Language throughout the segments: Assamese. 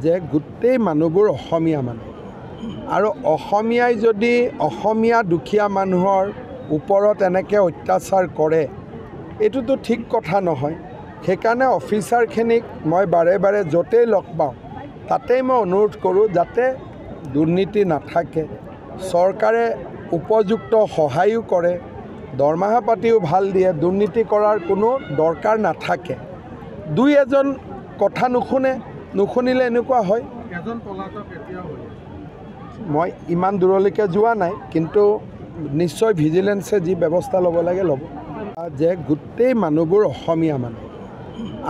যে গোটেই মানুহবোৰ অসমীয়া মানুহ আৰু অসমীয়াই যদি অসমীয়া দুখীয়া মানুহৰ ওপৰত এনেকৈ অত্যাচাৰ কৰে এইটোতো ঠিক কথা নহয়। সেইকাৰণে অফিচাৰখিনিক মই বাৰে বাৰে য'তেই লগ পাওঁ তাতেই মই অনুৰোধ কৰোঁ যাতে দুৰ্নীতি নাথাকে, চৰকাৰে উপযুক্ত সহায়ো কৰে, দৰমহা পাতিও ভাল দিয়ে, দুৰ্নীতি কৰাৰ কোনো দৰকাৰ নাথাকে। দুই এজন কথা নুশুনিলে এনেকুৱা হয়। মই ইমান দূৰলৈকে যোৱা নাই, কিন্তু নিশ্চয় ভিজিলেন্সে যি ব্যৱস্থা ল'ব লাগে ল'ব। যে গোটেই মানুহবোৰ অসমীয়া মানুহ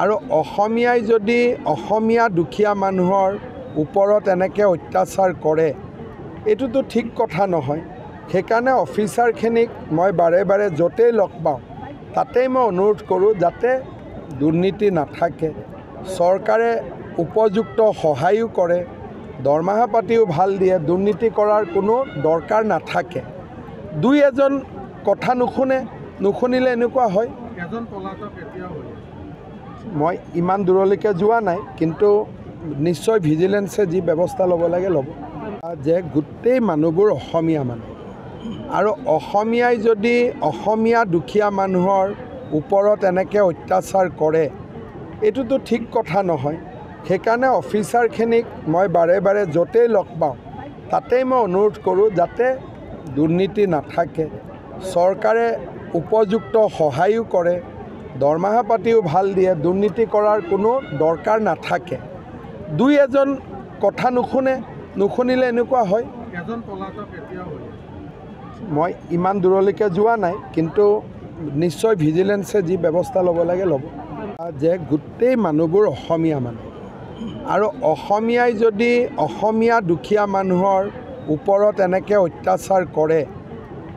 আৰু অসমীয়াই যদি অসমীয়া দুখীয়া মানুহৰ ওপৰত এনেকৈ অত্যাচাৰ কৰে এইটোতো ঠিক কথা নহয়। সেইকাৰণে অফিচাৰখিনিক মই বাৰে বাৰে য'তেই লগ পাওঁ তাতেই মই অনুৰোধ কৰোঁ যাতে দুৰ্নীতি নাথাকে, চৰকাৰে উপযুক্ত সহায়ো কৰে, দৰমহা পাতিও ভাল দিয়ে, দুৰ্নীতি কৰাৰ কোনো দৰকাৰ নাথাকে। দুই এজন কথা নুশুনিলে এনেকুৱা হয়। মই ইমান দূৰলৈকে যোৱা নাই, কিন্তু নিশ্চয় ভিজিলেন্সে যি ব্যৱস্থা ল'ব লাগে ল'ব। যে গোটেই মানুহবোৰ অসমীয়া মানুহ আৰু অসমীয়াই যদি অসমীয়া দুখীয়া মানুহৰ ওপৰত এনেকৈ অত্যাচাৰ কৰে এইটোতো ঠিক কথা নহয়। সেইকাৰণে অফিচাৰখিনিক মই বাৰে বাৰে য'তেই লগ পাওঁ তাতেই মই অনুৰোধ কৰোঁ যাতে দুৰ্নীতি নাথাকে, চৰকাৰে উপযুক্ত সহায়ো কৰে, দৰমহা পাতিও ভাল দিয়ে, দুৰ্নীতি কৰাৰ কোনো দৰকাৰ নাথাকে। দুই এজন কথা নুশুনিলে এনেকুৱা হয়। মই ইমান দূৰলৈকে যোৱা নাই, কিন্তু নিশ্চয় ভিজিলেন্সে যি ব্যৱস্থা ল'ব লাগে ল'ব। যে গোটেই মানুহবোৰ অসমীয়া মানুহ আৰু অসমীয়াই যদি অসমীয়া দুখীয়া মানুহৰ ওপৰত এনেকৈ অত্যাচাৰ কৰে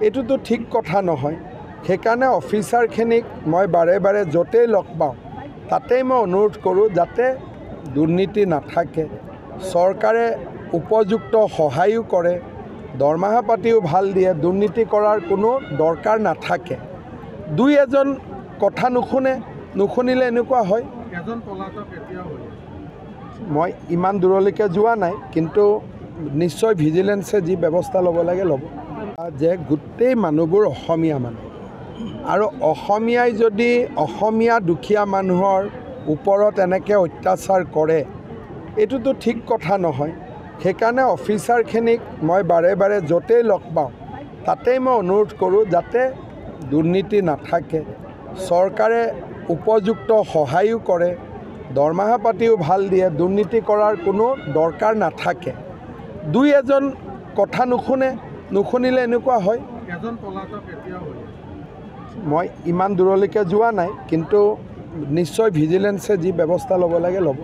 এইটোতো ঠিক কথা নহয়। সেইকাৰণে অফিচাৰখিনিক মই বাৰে বাৰে য'তেই লগ পাওঁ তাতেই মই অনুৰোধ কৰোঁ যাতে দুৰ্নীতি নাথাকে, চৰকাৰে উপযুক্ত সহায়ো কৰে, দৰমহা পাতিও ভাল দিয়ে, দুৰ্নীতি কৰাৰ কোনো দৰকাৰ নাথাকে। দুই এজন কথা নুশুনিলে এনেকুৱা হয়। মই ইমান দূৰলৈকে যোৱা নাই, কিন্তু নিশ্চয় ভিজিলেন্সে যি ব্যৱস্থা ল'ব লাগে ল'ব। যে গোটেই মানুহবোৰ অসমীয়া মানুহ আৰু অসমীয়াই যদি অসমীয়া দুখীয়া মানুহৰ ওপৰত এনেকৈ অত্যাচাৰ কৰে এইটোতো ঠিক কথা নহয়। সেইকাৰণে অফিচাৰখিনিক মই বাৰে বাৰে য'তেই লগ পাওঁ তাতেই মই অনুৰোধ কৰোঁ যাতে দুৰ্নীতি নাথাকে, চৰকাৰে উপযুক্ত সহায়ো কৰে, দৰমহা পাতিও ভাল দিয়ে, দুৰ্নীতি কৰাৰ কোনো দৰকাৰ নাথাকে। দুই এজন কথা নুশুনিলে এনেকুৱা হয়। মই ইমান দূৰলৈকে যোৱা নাই, কিন্তু নিশ্চয় ভিজিলেন্সে যি ব্যৱস্থা ল'ব লাগে ল'ব।